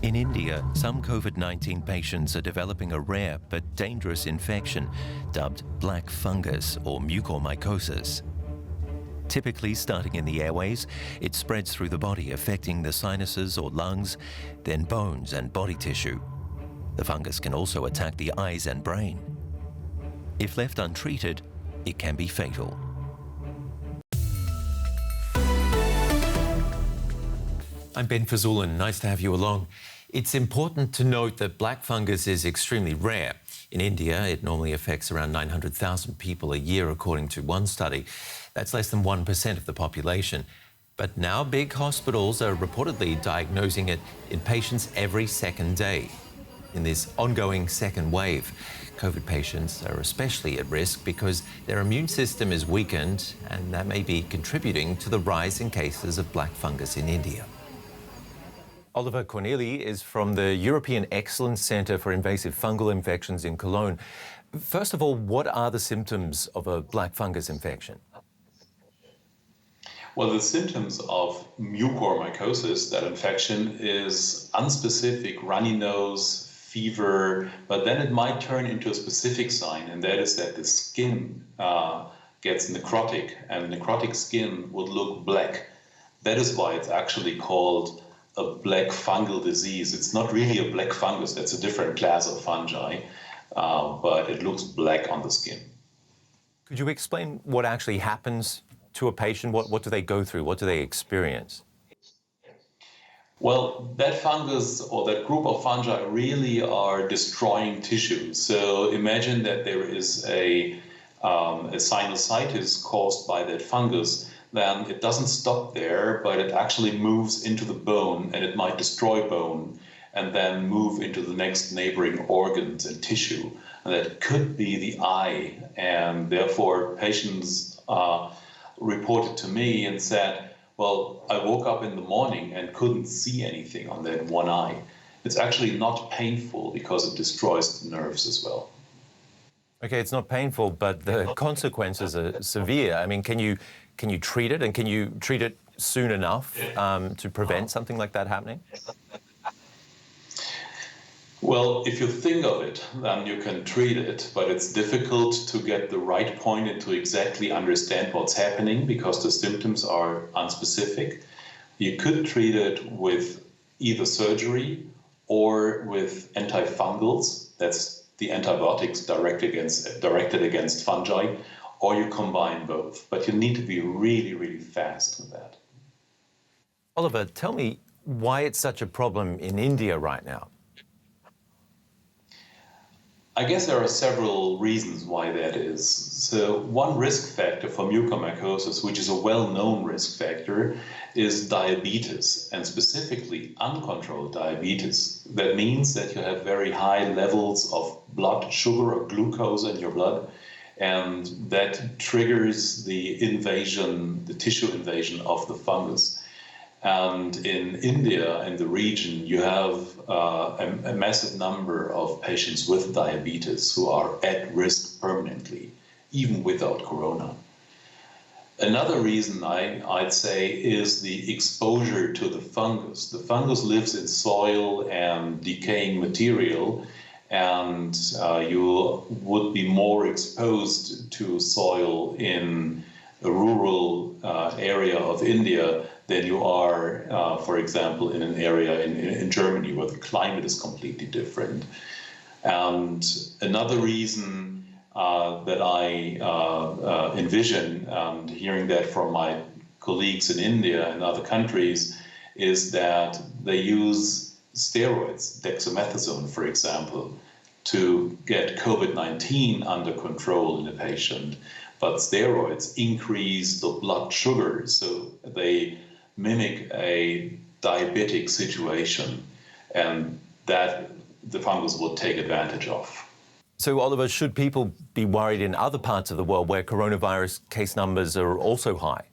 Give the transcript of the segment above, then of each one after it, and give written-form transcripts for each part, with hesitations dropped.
In India, some COVID-19 patients are developing a rare but dangerous infection dubbed black fungus or mucormycosis. Typically starting in the airways, it spreads through the body, affecting the sinuses or lungs, then bones and body tissue. The fungus can also attack the eyes and brain. If left untreated, it can be fatal. I'm Ben Fazulin. Nice to have you along. It's important to note that black fungus is extremely rare. In India, it normally affects around 900,000 people a year, according to one study. That's less than 1% of the population. But now big hospitals are reportedly diagnosing it in patients every second day. In this ongoing second wave, COVID patients are especially at risk because their immune system is weakened, and that may be contributing to the rise in cases of black fungus in India. Oliver Cornely is from the European Excellence Centre for Invasive Fungal Infections in Cologne. First of all, what are the symptoms of a black fungus infection? Well, the symptoms of mucormycosis, that infection, is unspecific runny nose, fever, but then it might turn into a specific sign, and that is that the skin gets necrotic, and necrotic skin would look black. That is why it's actually called a black fungal disease. It's not really a black fungus, that's a different class of fungi, but it looks black on the skin. Could you explain what actually happens to a patient? What do they go through? What do they experience? Well, that fungus or that group of fungi really are destroying tissue. So imagine that there is a sinusitis caused by that fungus. Then it doesn't stop there, but it actually moves into the bone, and it might destroy bone and then move into the next neighboring organs and tissue. And that could be the eye. And therefore, patients reported to me and said, well, I woke up in the morning and couldn't see anything on that one eye. It's actually not painful because it destroys the nerves as well. Okay, it's not painful, but the consequences are severe. I mean, can you treat it, and can you treat it soon enough to prevent something like that happening? Well, if you think of it, then you can treat it, but it's difficult to get the right point and to exactly understand what's happening because the symptoms are unspecific. You could treat it with either surgery or with antifungals. That's the antibiotics directed against fungi, or you combine both. But you need to be really, really fast with that. Oliver, tell me why it's such a problem in India right now. I guess there are several reasons why that is. So one risk factor for mucormycosis, which is a well-known risk factor, is diabetes, and specifically uncontrolled diabetes. That means that you have very high levels of blood sugar or glucose in your blood, and that triggers the tissue invasion of the fungus. And in India, in the region, you have a massive number of patients with diabetes who are at risk permanently, even without corona. Another reason I'd say is the exposure to the fungus. The fungus lives in soil and decaying material, and you would be more exposed to soil in a rural area of India than you are, for example, in an area in Germany where the climate is completely different. And another reason that I envision, and hearing that from my colleagues in India and other countries, is that they use steroids, dexamethasone, for example, to get COVID-19 under control in a patient. But steroids increase the blood sugar, so they mimic a diabetic situation, and that the fungus will take advantage of. So, Oliver, should people be worried in other parts of the world where coronavirus case numbers are also high?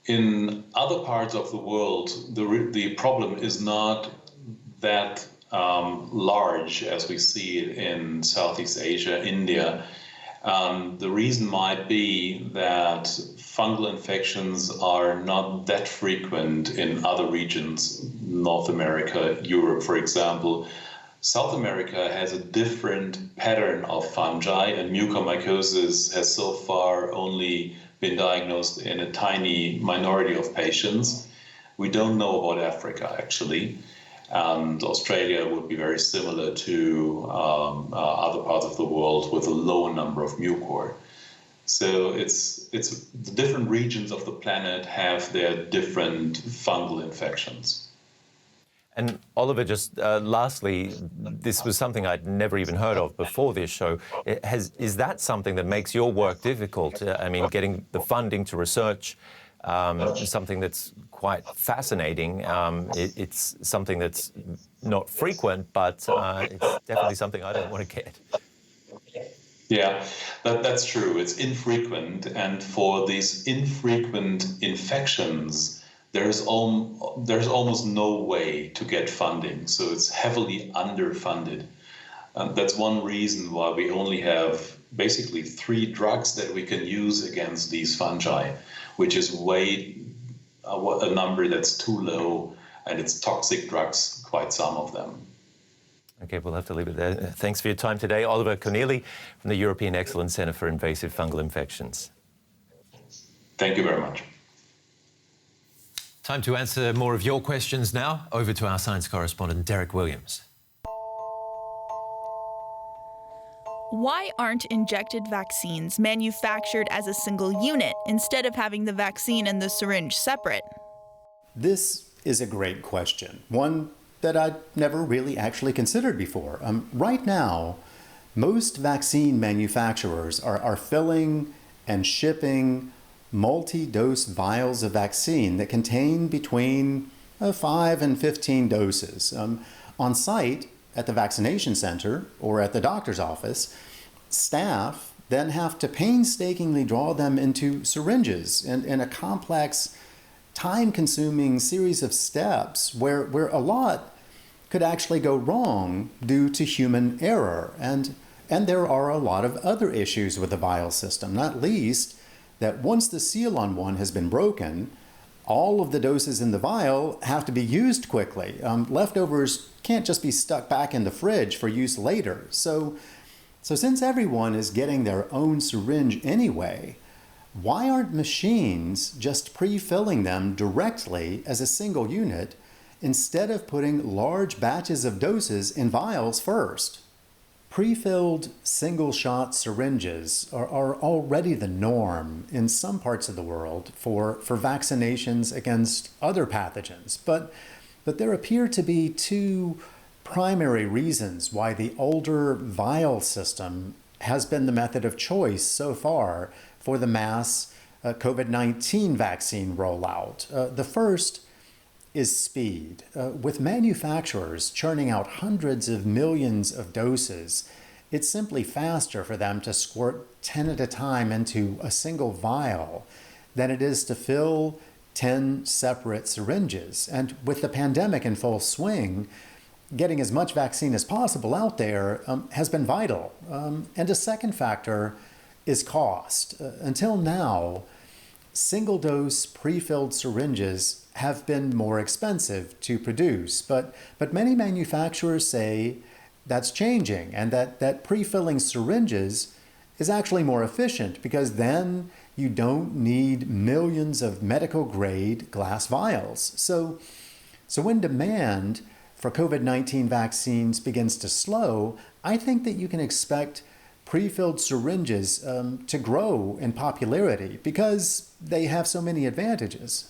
In other parts of the world, the problem is not that large as we see it in Southeast Asia, India. The reason might be that fungal infections are not that frequent in other regions, North America, Europe, for example. South America has a different pattern of fungi, and mucormycosis has so far only been diagnosed in a tiny minority of patients. We don't know about Africa, actually. And Australia would be very similar to other parts of the world with a low number of mucor. So it's the different regions of the planet have their different fungal infections. And Oliver, just lastly, this was something I'd never even heard of before this show. Is that something that makes your work difficult? I mean, getting the funding to research something that's quite fascinating. It's something that's not frequent, but it's definitely something I don't want to get. Yeah, that's true. It's infrequent, and for these infrequent infections, there's almost no way to get funding, so it's heavily underfunded. That's one reason why we only have basically 3 drugs that we can use against these fungi, which is a number that's too low, and it's toxic drugs, quite some of them. Okay, we'll have to leave it there. Thanks for your time today. Oliver Cornely from the European Excellence Centre for Invasive Fungal Infections. Thank you very much. Time to answer more of your questions now. Over to our science correspondent, Derek Williams. Why aren't injected vaccines manufactured as a single unit instead of having the vaccine and the syringe separate? This is a great question, one that I'd never really actually considered before. Right now, most vaccine manufacturers are filling and shipping multi-dose vials of vaccine that contain between 5 and 15 doses. On site, at the vaccination center or at the doctor's office, staff then have to painstakingly draw them into syringes in a complex, time-consuming series of steps where a lot could actually go wrong due to human error. And there are a lot of other issues with the vial system, not least that once the seal on one has been broken, all of the doses in the vial have to be used quickly. Leftovers can't just be stuck back in the fridge for use later. So since everyone is getting their own syringe anyway, why aren't machines just pre-filling them directly as a single unit instead of putting large batches of doses in vials first? Pre-filled single-shot syringes are already the norm in some parts of the world for vaccinations against other pathogens. But there appear to be 2 primary reasons why the older vial system has been the method of choice so far for the mass COVID-19 vaccine rollout. The first is speed. With manufacturers churning out hundreds of millions of doses, it's simply faster for them to squirt 10 at a time into a single vial than it is to fill 10 separate syringes. And with the pandemic in full swing, getting as much vaccine as possible out there has been vital. And a second factor is cost. Until now, single-dose pre-filled syringes have been more expensive to produce, but many manufacturers say that's changing and that pre-filling syringes is actually more efficient because then you don't need millions of medical-grade glass vials. So when demand for COVID-19 vaccines begins to slow, I think that you can expect pre-filled syringes to grow in popularity because they have so many advantages.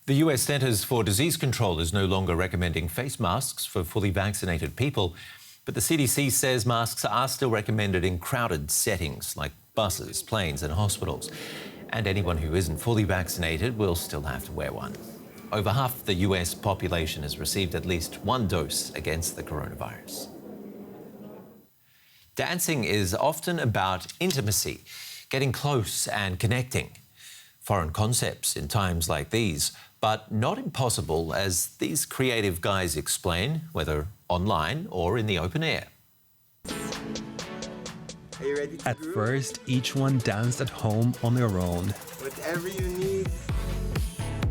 The US Centers for Disease Control is no longer recommending face masks for fully vaccinated people, but the CDC says masks are still recommended in crowded settings like buses, planes and hospitals. And anyone who isn't fully vaccinated will still have to wear one. Over half the US population has received at least 1 dose against the coronavirus. Dancing is often about intimacy, getting close and connecting. Foreign concepts in times like these, but not impossible, as these creative guys explain, whether online or in the open air. Are you ready to At groove? first, each one danced at home on their own. Whatever you need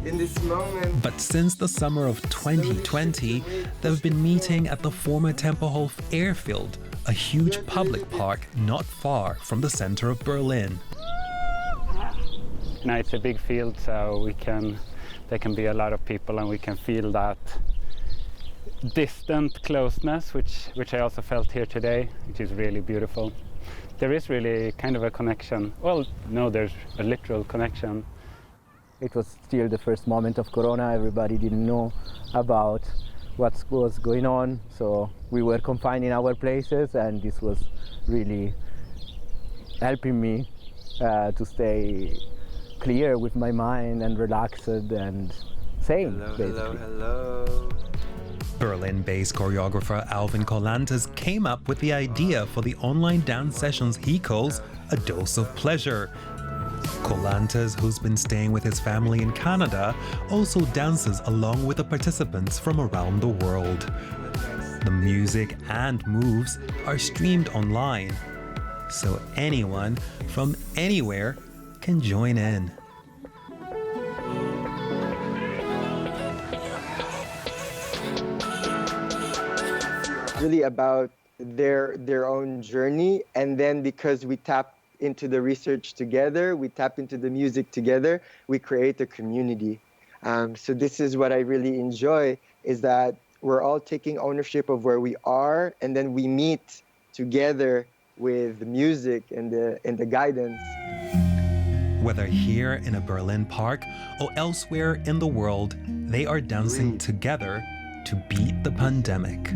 in this moment. But since the summer of 2020, they've been meeting at the former Tempelhof airfield, a huge public park not far from the center of Berlin. Now it's a big field, so there can be a lot of people, and we can feel that distant closeness, which I also felt here today, which is really beautiful. There is really kind of a connection. Well, no, there's a literal connection. It was still the first moment of Corona. Everybody didn't know about what was going on, so we were confined in our places, and this was really helping me to stay clear with my mind and relaxed and sane. Hello. Berlin-based choreographer Alvin Collantes came up with the idea for the online dance sessions he calls a dose of pleasure. Collantes, who's been staying with his family in Canada, also dances along with the participants from around the world. The music and moves are streamed online, so anyone from anywhere can join in. Really about their own journey, and then because we tap into the research together, we tap into the music together, we create a community. So this is what I really enjoy, is that we're all taking ownership of where we are, and then we meet together with the music and the guidance. Whether here in a Berlin park or elsewhere in the world, they are dancing together to beat the pandemic.